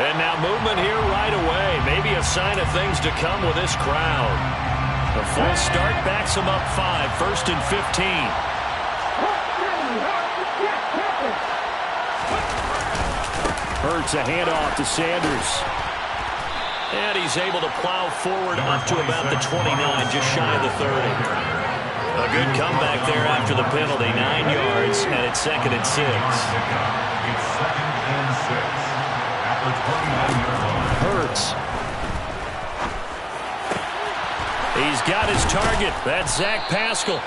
And now movement here right away. Maybe a sign of things to come with this crowd. The full start backs them up 5, 1st and 15. Hurts a handoff to Sanders. And he's able to plow forward up to about the 29, just shy of the 30. A good comeback there after the penalty. 9 yards, and it's 2nd and 6. Hurts. He's got his target. That's Zach Pascal.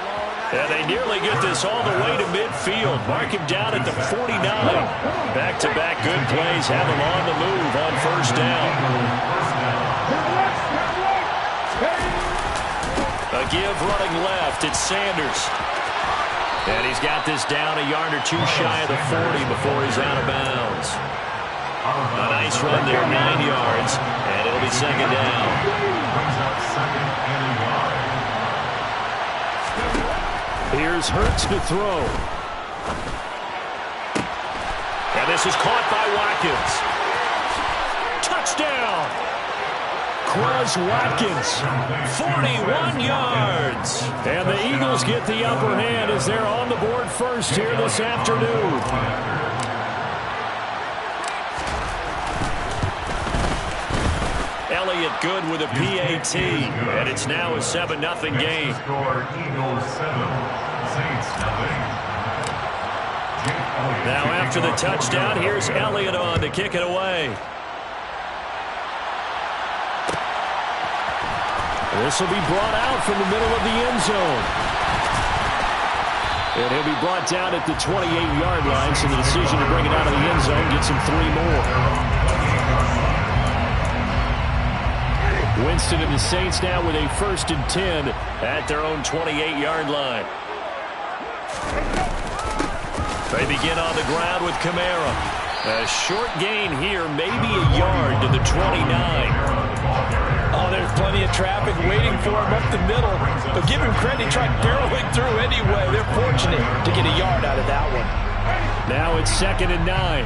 And they nearly get this all the way to midfield. Mark him down at the 49. Back-to-back good plays have him on the move on 1st down. A give running left. It's Sanders. And he's got this down a yard or 2 shy of the 40 before he's out of bounds. A nice run there, 9 yards, and it'll be 2nd down. Here's Hurts to throw. And this is caught by Watkins. Touchdown! Quez Watkins, 41 yards. And the Eagles get the upper hand as they're on the board first here this afternoon. Elliott good with a PAT, and it's now a 7-0 game. Now after the touchdown, here's Elliott on to kick it away. This will be brought out from the middle of the end zone. And he'll be brought down at the 28-yard line, so the decision to bring it out of the end zone gets him 3 more. Winston and the Saints now with a 1st and 10 at their own 28-yard line. They begin on the ground with Kamara. A short gain here, maybe a yard to the 29. Oh, there's plenty of traffic waiting for him up the middle. But give him credit, he tried barreling through anyway. They're fortunate to get a yard out of that one. Now it's 2nd and 9.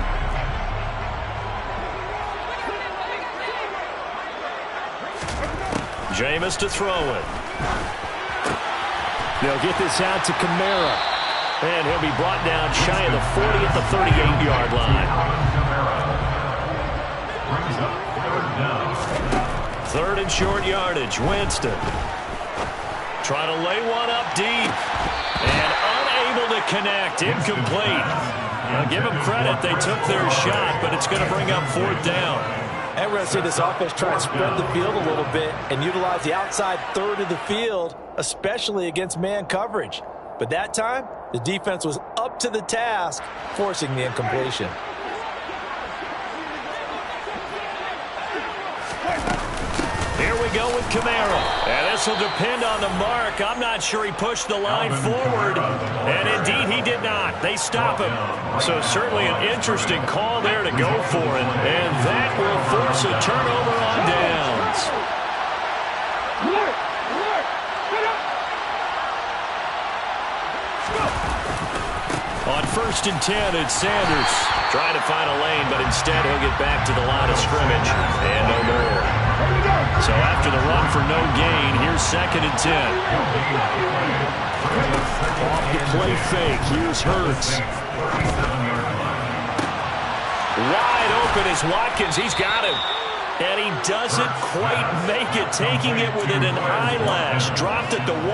Jameis to throw it. They'll get this out to Kamara. And he'll be brought down shy of the 40 at the 38-yard line. 3rd and short yardage. Winston trying to lay one up deep. And unable to connect. Incomplete. Now give them credit. They took their shot, but it's going to bring up 4th down. And we're going to see this offense try to spread the field a little bit and utilize the outside third of the field, especially against man coverage. But that time, the defense was up to the task, forcing the incompletion. Here we go with Kamara. And this will depend on the mark. I'm not sure he pushed the line forward. And indeed, he did not. They stop him. So certainly an interesting call there to go for it. And that will force a turnover on downs. On 1st and 10, it's Sanders. Trying to find a lane, but instead he'll get back to the line of scrimmage. And no more. So after the run for no gain, here's 2nd and 10. Off the play fake, here's Hurts. Wide open is Watkins. He's got him. And he doesn't quite make it, taking it within an eyelash. Dropped at the 1.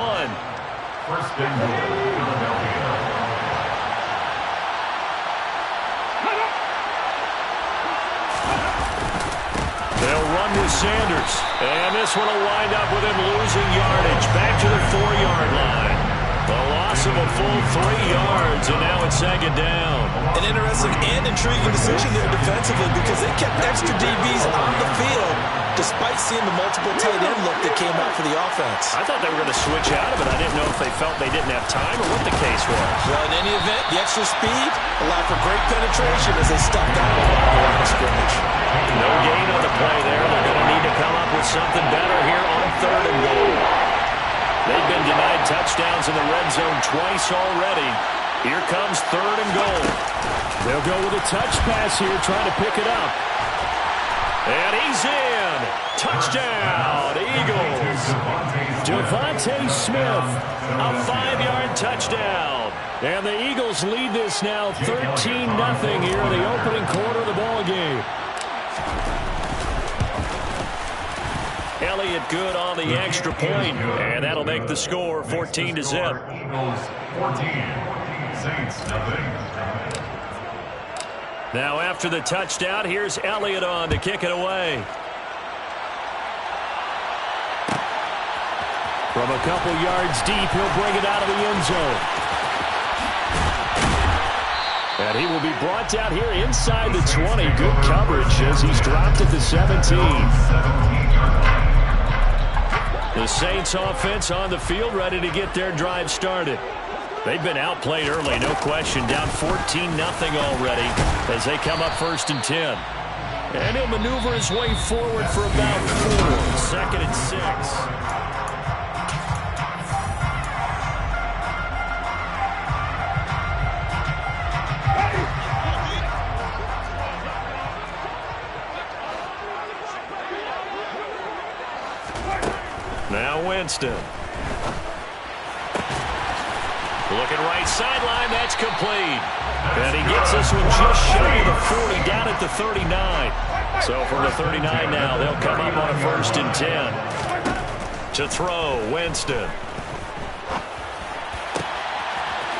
They'll run with Sanders. And this one will wind up with him losing yardage. Back to the 4-yard line. The loss of a full 3 yards, and now it's 2nd down. An interesting and intriguing decision there defensively because they kept extra DBs on the field despite seeing the multiple tight end look that came out for the offense. I thought they were going to switch out of it. I didn't know if they felt they didn't have time or what the case was. Well, in any event, the extra speed allowed for great penetration as they stuffed out the line of scrimmage. No gain on the play there. They're going to need to come up with something better here on 3rd and goal. They've been denied touchdowns in the red zone twice already. Here comes 3rd and goal. They'll go with a touch pass here, trying to pick it up. And he's in. Touchdown, Eagles. Devontae Smith, a 5-yard touchdown. And the Eagles lead this now 13-0 here in the opening quarter of the ball game. Elliott good on the extra point, and that'll make the score 14-0. Eagles 14, Saints nothing. Now after the touchdown, here's Elliott on to kick it away. From a couple yards deep, he'll bring it out of the end zone. And he will be brought down here inside the 20. Good coverage as he's dropped at the 17. The Saints offense on the field, ready to get their drive started. They've been outplayed early, no question. Down 14-0 already as they come up 1st and 10. And he'll maneuver his way forward for about 4. 2nd and 6. Now Winston. Looking right sideline, that's complete. And he gets this one just shy of the 40, down at the 39. So from the 39 now, they'll come up on a 1st and 10. To throw, Winston.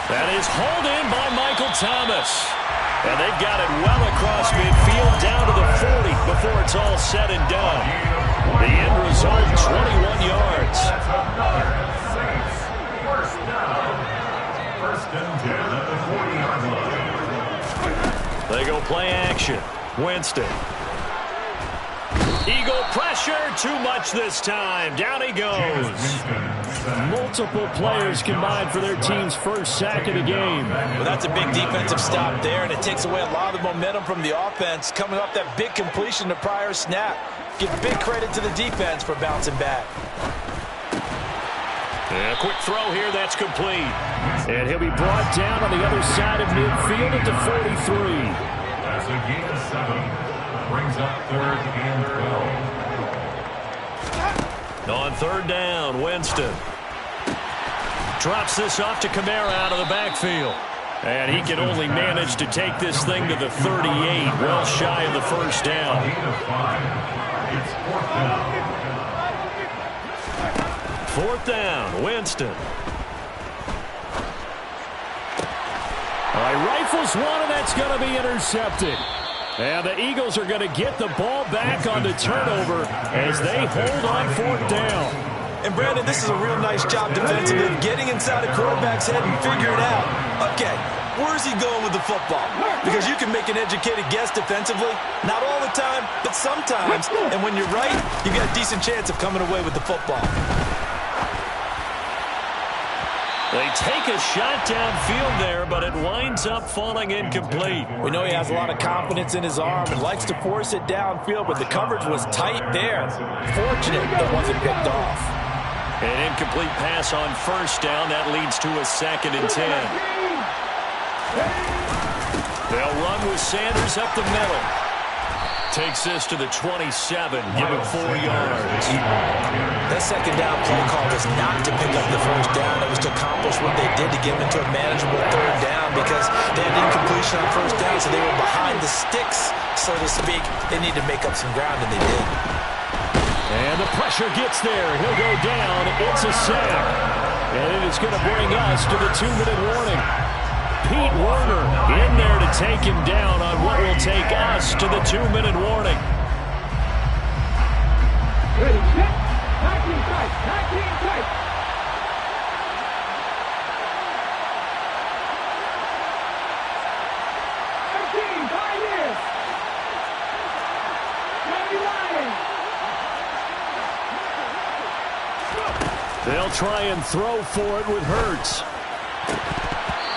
That is hauled in by Michael Thomas. And they've got it well across midfield, down to the 40 before it's all said and done. The end result, 21 yards. Saints, 1st down. 1st and 10 at the 40-yard line. They go play action. Winston. Eagle pressure, too much this time. Down he goes. Multiple players combined for their team's first sack of the game. Well, that's a big defensive stop there, and it takes away a lot of the momentum from the offense coming off that big completion the prior snap. Give big credit to the defense for bouncing back. And a quick throw here, that's complete. And he'll be brought down on the other side of midfield at the 43. That's a gain of 7. Brings up 3rd and 12. On 3rd down, Winston. Drops this off to Kamara out of the backfield. And he can only manage to take this thing to the 38, well shy of the 1st down. Gain of 5. It's 4th down. 4th down, Winston. All right, rifles one, and that's going to be intercepted. And the Eagles are going to get the ball back on the turnover as they hold on 4th down. And Brandon, this is a real nice job defensively, getting inside a quarterback's head and figuring out, okay, where's he going with the football? Because you can make an educated guess defensively, not all the time, but sometimes. And when you're right, you've got a decent chance of coming away with the football. They take a shot downfield there, but it winds up falling incomplete. We know he has a lot of confidence in his arm and likes to force it downfield, but the coverage was tight there. Fortunate it wasn't picked off. An incomplete pass on 1st down. That leads to a 2nd and 10. They'll run with Sanders up the middle. Takes this to the 27, give him 4 yards. That 2nd down play call was not to pick up the 1st down. It was to accomplish what they did to get them into a manageable 3rd down because they had incompletion on 1st down, so they were behind the sticks, so to speak. They need to make up some ground, and they did. And the pressure gets there. He'll go down. It's a sack. And it is going to bring us to the 2-minute warning. Pete Werner in there to take him down on what will take us to the 2-minute warning. Ready, set, back in tight, back in tight. They'll try and throw for it with Hurts.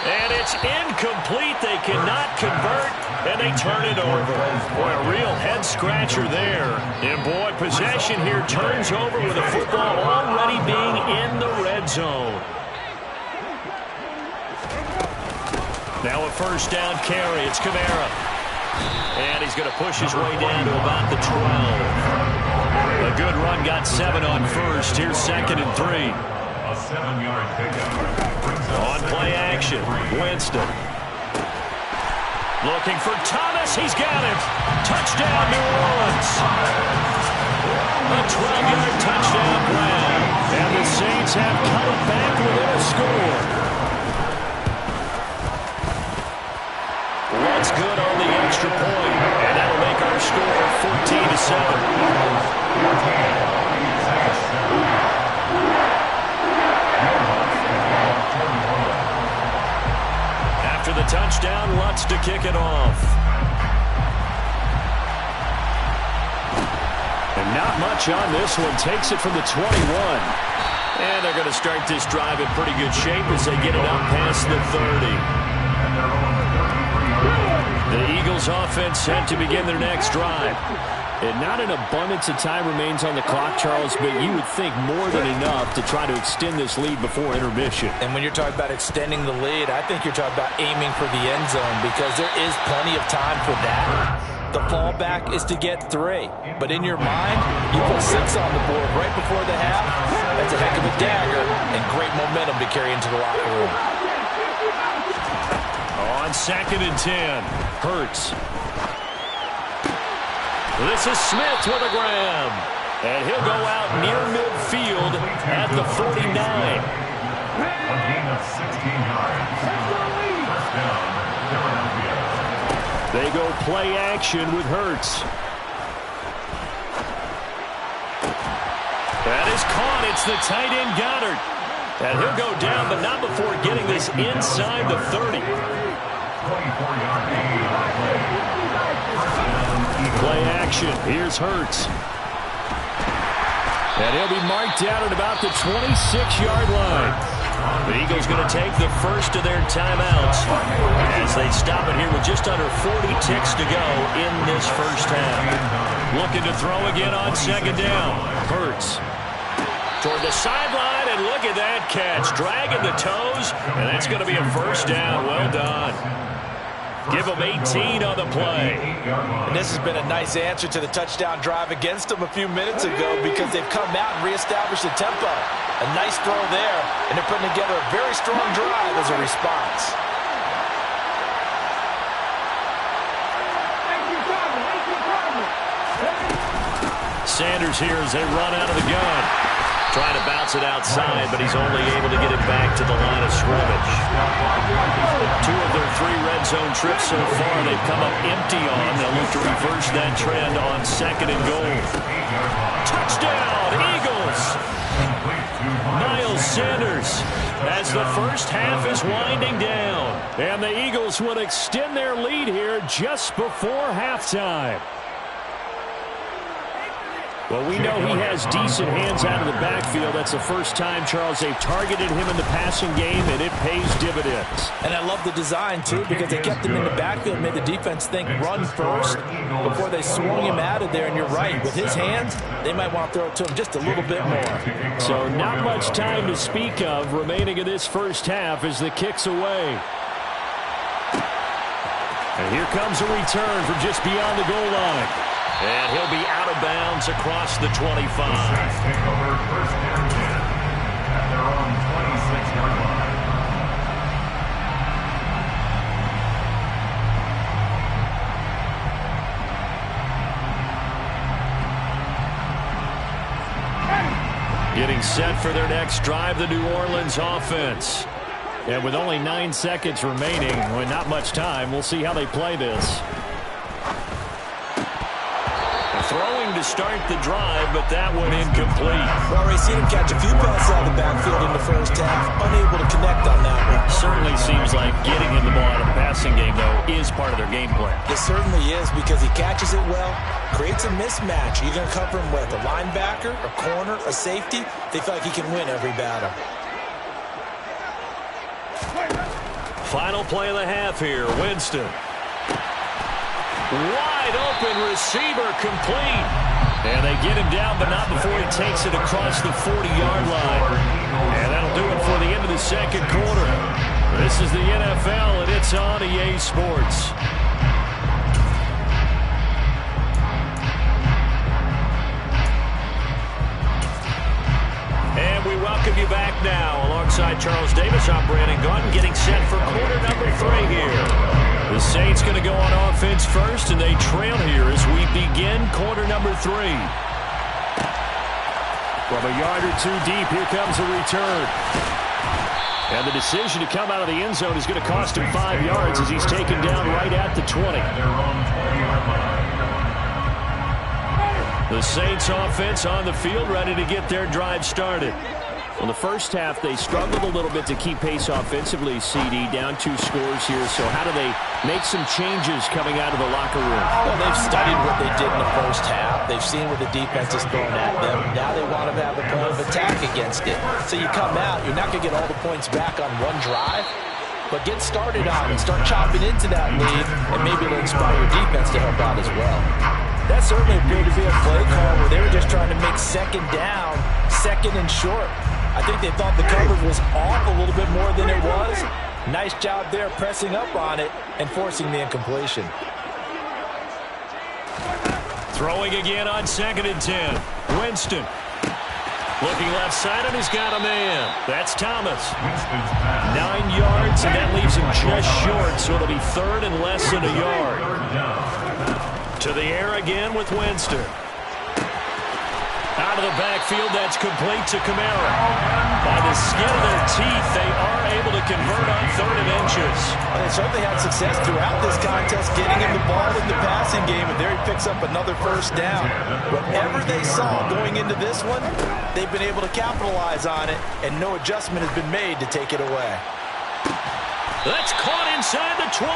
And it's incomplete. They cannot convert, and they turn it over. Boy, a real head-scratcher there. And, boy, possession here turns over with the football already being in the red zone. first down carry. It's Kamara. And he's going to push his way down to about the 12. A good run got 7 on first. Here's 2nd and 3. A 7-yard pickup. On play action, Winston. Looking for Thomas. He's got it. Touchdown, New Orleans. A 12-yard touchdown grab. And the Saints have come back within a score. What's good on the extra point? And that'll make our score 14-7. After the touchdown, Lutz to kick it off. And not much on this one. Takes it from the 21. And they're going to start this drive in pretty good shape as they get it up past the 30. The Eagles offense set to begin their next drive. And not an abundance of time remains on the clock, Charles, but you would think more than enough to try to extend this lead before intermission. And when you're talking about extending the lead, I think you're talking about aiming for the end zone because there is plenty of time for that. The fallback is to get 3. But in your mind, you put 6 on the board right before the half. That's a heck of a dagger and great momentum to carry into the locker room. On 2nd and 10, Hurts. This is Smith with a grab. And he'll go out near midfield at the 49. A gain of 16 yards. First down, Philadelphia. They go play action with Hurts. That is caught. It's the tight end Goddard. And he'll go down, but not before getting this inside the 30. 24-yard gain. Play action. Here's Hurts. And he'll be marked down at about the 26-yard line. The Eagles going to take the first of their timeouts as they stop it here with just under 40 ticks to go in this first half. Looking to throw again on 2nd down. Hurts toward the sideline, and look at that catch. Dragging the toes, and that's going to be a first down. Well done. Give them 18 on the play. And this has been a nice answer to the touchdown drive against them a few minutes ago because they've come out and reestablished the tempo. A nice throw there, and they're putting together a very strong drive as a response. Sanders here as they run out of the gun. Trying to bounce it outside, but he's only able to get it back to the line of scrimmage. 2 of their 3 red zone trips so far, they've come up empty on. They'll look to reverse that trend on 2nd and goal. Touchdown, Eagles! Miles Sanders as the first half is winding down. And the Eagles will extend their lead here just before halftime. Well, we know he has decent hands out of the backfield. That's the first time, Charles, they've targeted him in the passing game, and it pays dividends. And I love the design, too, because they kept him in the backfield, made the defense think run first before they swung him out of there. And you're right, with his hands, they might want to throw it to him just a little bit more. So not much time to speak of remaining in this first half as the kick's away. And here comes a return from just beyond the goal line. And he'll be out of bounds across the 25. Take over first and 10 at their own 26-yard line. Getting set for their next drive, the New Orleans offense. And with only 9 seconds remaining, with not much time, we'll see how they play this. Throwing to start the drive, but that one incomplete. Well, we've seen him catch a few passes out of the backfield in the first half, unable to connect on that one. Certainly seems like getting him the ball out of the passing game, though, is part of their game plan. It certainly is because he catches it well, creates a mismatch. You're going to cover him with a linebacker, a corner, a safety. They feel like he can win every battle. Final play of the half here, Winston. Wide open receiver, complete. And they get him down, but not before he takes it across the 40-yard line. And that'll do it for the end of the second quarter. This is the NFL, and it's on EA Sports. And we welcome you back now. Alongside Charles Davis, I'm Brandon Gaudin, getting set for quarter number 3 here. The Saints going to go on offense first, and they trail here as we begin quarter number 3. From a yard or two deep, here comes a return. And the decision to come out of the end zone is going to cost him 5 yards as he's taken down right at the 20. The Saints offense on the field, ready to get their drive started. In the first half, they struggled a little bit to keep pace offensively, CD, down 2 scores here. So how do they make some changes coming out of the locker room? Well, they've studied what they did in the first half. They've seen what the defense has thrown at them. Now they want to have a plan of attack against it. So you come out, you're not going to get all the points back on one drive, but get started on it. Start chopping into that lead, and maybe it'll inspire your defense to help out as well. That certainly appeared to be a play call where they were just trying to make second down, second and short. I think they thought the coverage was off a little bit more than it was. Nice job there pressing up on it and forcing the incompletion. Throwing again on 2nd and 10. Winston. Looking left side, and he's got a man. That's Thomas. 9 yards, and that leaves him just short, so it'll be 3rd and less than a yard. To the air again with Winston. Out of the backfield, that's complete to Kamara. By the skin of their teeth, they are able to convert on 3rd and inches. Well, they certainly had success throughout this contest getting him the ball in the passing game, and there he picks up another first down. Whatever they saw going into this one, they've been able to capitalize on it, and no adjustment has been made to take it away. That's caught inside the 20.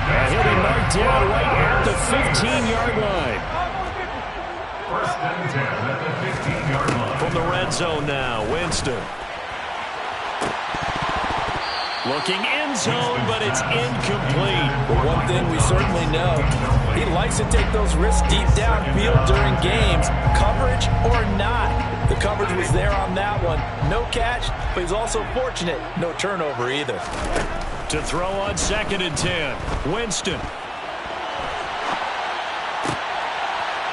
And he'll be marked down right at the 15-yard line. 1st and 10 at the 15-yard line. From the red zone now, Winston. Looking end zone, but it's incomplete. But one thing we certainly know, he likes to take those risks deep downfield during games, coverage or not. The coverage was there on that one. No catch, but he's also fortunate. No turnover either. To throw on 2nd and 10, Winston.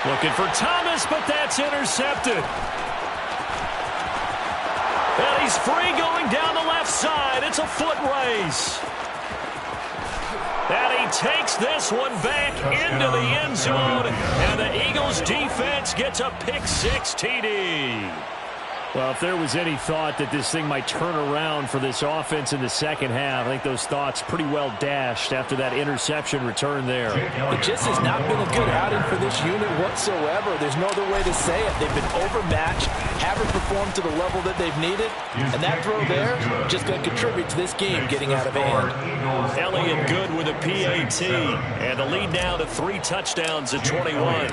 Looking for Thomas, but that's intercepted. And he's free going down the left side. It's a foot race. And he takes this one back into the end zone. And the Eagles defense gets a pick-6 TD. Well, if there was any thought that this thing might turn around for this offense in the second half, I think those thoughts pretty well dashed after that interception return there. It just has not been a good outing for this unit whatsoever. There's no other way to say it. They've been overmatched, haven't performed to the level that they've needed, and that throw there just going to contribute to this game getting out of hand. Elliott good with a PAT, and the lead now to 3 touchdowns at 21.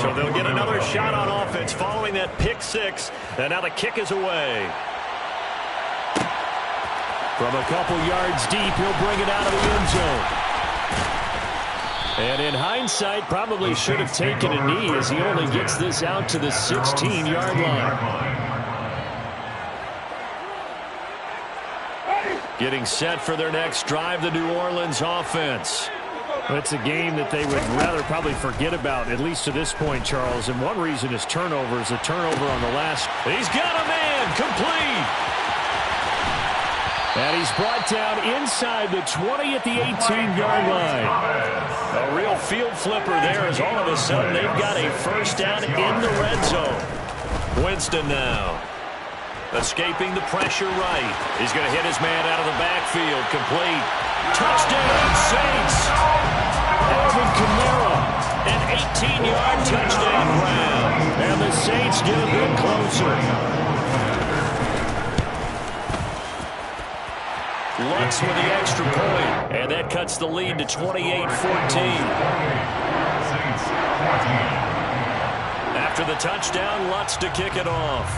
So they'll get another shot on offense following that pick-6, and now the kick is away. From a couple yards deep, he'll bring it out of the end zone. And in hindsight, probably should have taken a knee as he only gets this out to the 16-yard line. Getting set for their next drive, the New Orleans offense. It's a game that they would rather probably forget about, at least to this point, Charles. And one reason is turnovers. A turnover on the last. He's got a man, complete. And he's brought down inside the 20 at the 18-yard line. A real field flipper there as all of a sudden they've got a first down in the red zone. Winston now. Escaping the pressure right. He's going to hit his man out of the backfield. Complete. Touchdown, Saints. Alvin Kamara. An 18-yard touchdown grab. And the Saints get a bit closer. Lutz with the extra point. And that cuts the lead to 28-14. After the touchdown, Lutz to kick it off.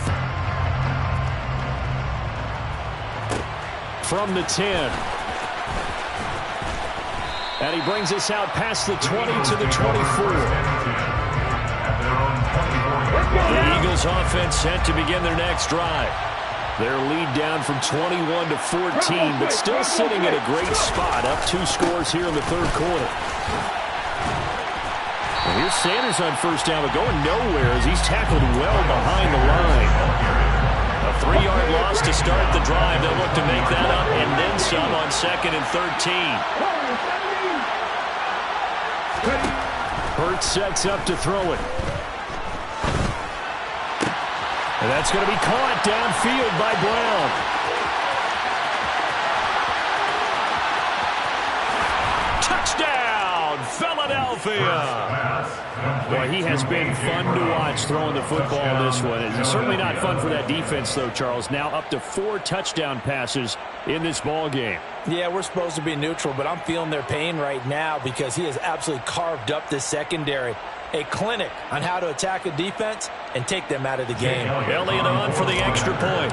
From the 10. And he brings us out past the 20 to the 24. The Eagles offense set to begin their next drive. Their lead down from 21 to 14, but still sitting at a great spot, up 2 scores here in the third quarter. And here's Sanders on first down, but going nowhere as he's tackled well behind the line. A 3-yard loss to start the drive. They'll look to make that up and then some on 2nd and 13. Hurts sets up to throw it. And that's going to be caught downfield by Brown. Touchdown, Philadelphia. Boy, he has been fun to watch throwing the football this one. It's certainly not fun for that defense, though, Charles. Now up to 4 touchdown passes in this ball game. Yeah, we're supposed to be neutral, but I'm feeling their pain right now because he has absolutely carved up this secondary. A clinic on how to attack a defense and take them out of the game. Elliott on for the extra point.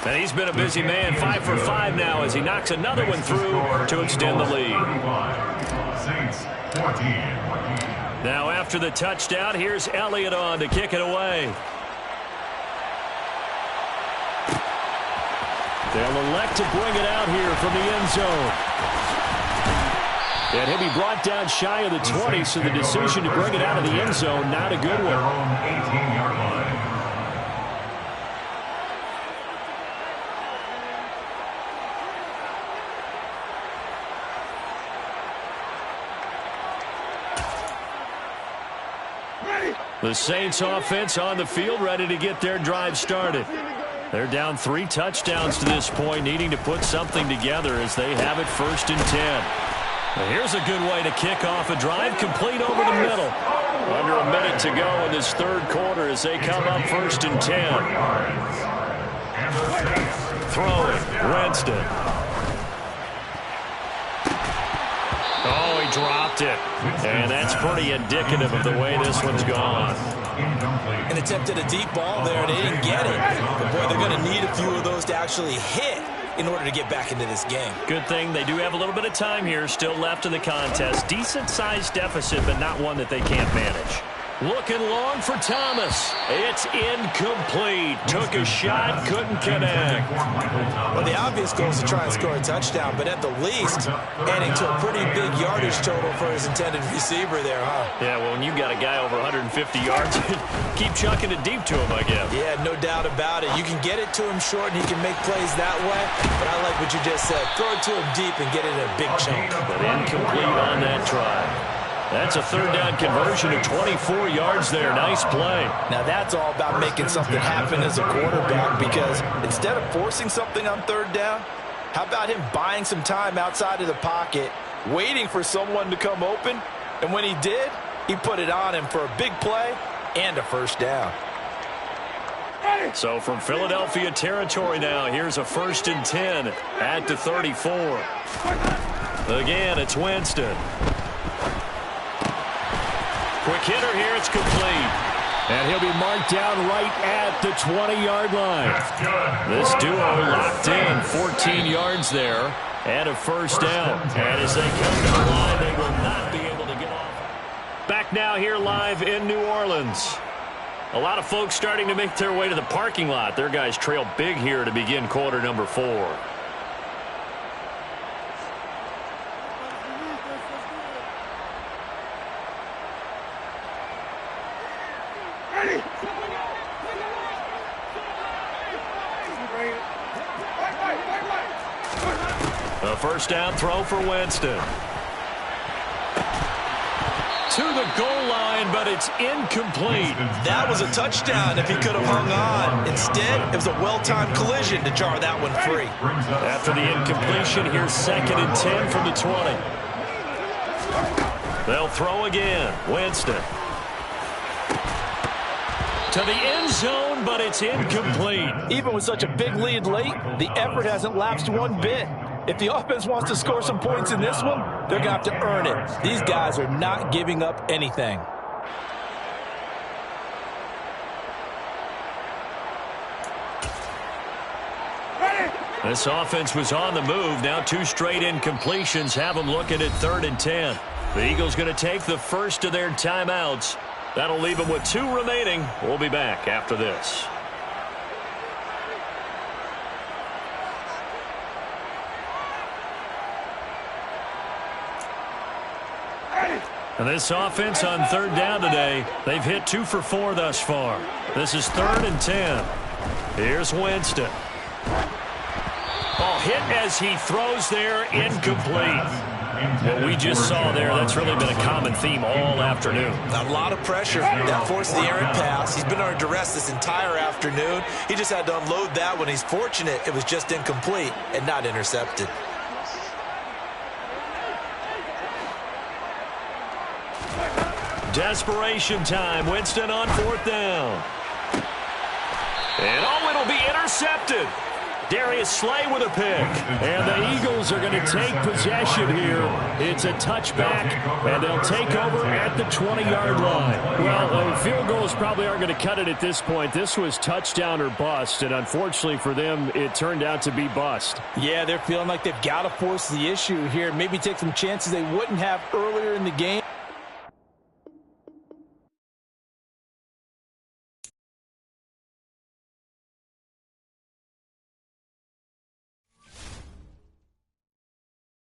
And he's been a busy man, 5 for 5 now as he knocks another one through to extend the lead. Now after the touchdown, here's Elliott on to kick it away. They'll elect to bring it out here from the end zone. And he'll be brought down shy of the 20, so the decision to bring it out of the end zone, not a good one. The Saints offense on the field, ready to get their drive started. They're down 3 touchdowns to this point, needing to put something together as they have it 1st and 10. Well, here's a good way to kick off a drive, complete over the middle. Under a minute to go in this third quarter as they come up 1st and 10. Throwing, Winston. Oh, he dropped it. And that's pretty indicative of the way this one's gone. And attempted a deep ball there, and they didn't get it. But, boy, they're going to need a few of those to actually hit in order to get back into this game. Good thing they do have a little bit of time here still left in the contest. Decent-sized deficit, but not one that they can't manage. Looking long for Thomas. It's incomplete. Took a shot, couldn't connect. Well, the obvious goal is to try and score a touchdown, but at the least, adding to a pretty big yardage total for his intended receiver there, huh? Yeah, well, when you've got a guy over 150 yards, keep chucking it deep to him, I guess. Yeah, no doubt about it. You can get it to him short, and he can make plays that way, but I like what you just said. Throw it to him deep and get it in a big chunk. But incomplete on that try. That's a 3rd down conversion of 24 yards there. Nice play. Now that's all about making something happen as a quarterback, because instead of forcing something on 3rd down, how about him buying some time outside of the pocket, waiting for someone to come open, and when he did, he put it on him for a big play and a 1st down. So from Philadelphia territory now, here's a 1st and 10 at the 34. Again, it's Winston. Quick hitter here, it's complete. And he'll be marked down right at the 20-yard line. This duo locked in, 14 yards there, and a 1st down. And as they come to the line, they will not be able to get off. Back now here live in New Orleans. A lot of folks starting to make their way to the parking lot. Their guys trail big here to begin quarter number 4. A 1st down throw for Winston. To the goal line, but it's incomplete. That was a touchdown if he could have hung on. Instead, it was a well-timed collision to jar that one free. After the incompletion, here's 2nd and 10 from the 20. They'll throw again. Winston. To the end zone, but it's incomplete. Even with such a big lead late, the effort hasn't lapsed one bit. If the offense wants to score some points in this one, they're going to have to earn it. These guys are not giving up anything. This offense was on the move. Now 2 straight incompletions have them looking at 3rd and 10. The Eagles going to take the first of their timeouts That'll leave him with 2 remaining. We'll be back after this. And this offense on 3rd down today, they've hit 2 for 4 thus far. This is 3rd and 10. Here's Winston. Oh, hit as he throws there, incomplete. What we just saw there, that's really been a common theme all afternoon. A lot of pressure. That forced the errant pass. He's been under duress this entire afternoon. He just had to unload that one. He's fortunate it was just incomplete and not intercepted. Desperation time. Winston on 4th down. And oh, it'll be intercepted. Darius Slay with a pick. And the Eagles are going to take possession here. It's a touchback, and they'll take over at the 20-yard line. Well, field goals probably aren't going to cut it at this point. This was touchdown or bust, and unfortunately for them, it turned out to be bust. Yeah, they're feeling like they've got to force the issue here. Maybe take some chances they wouldn't have earlier in the game.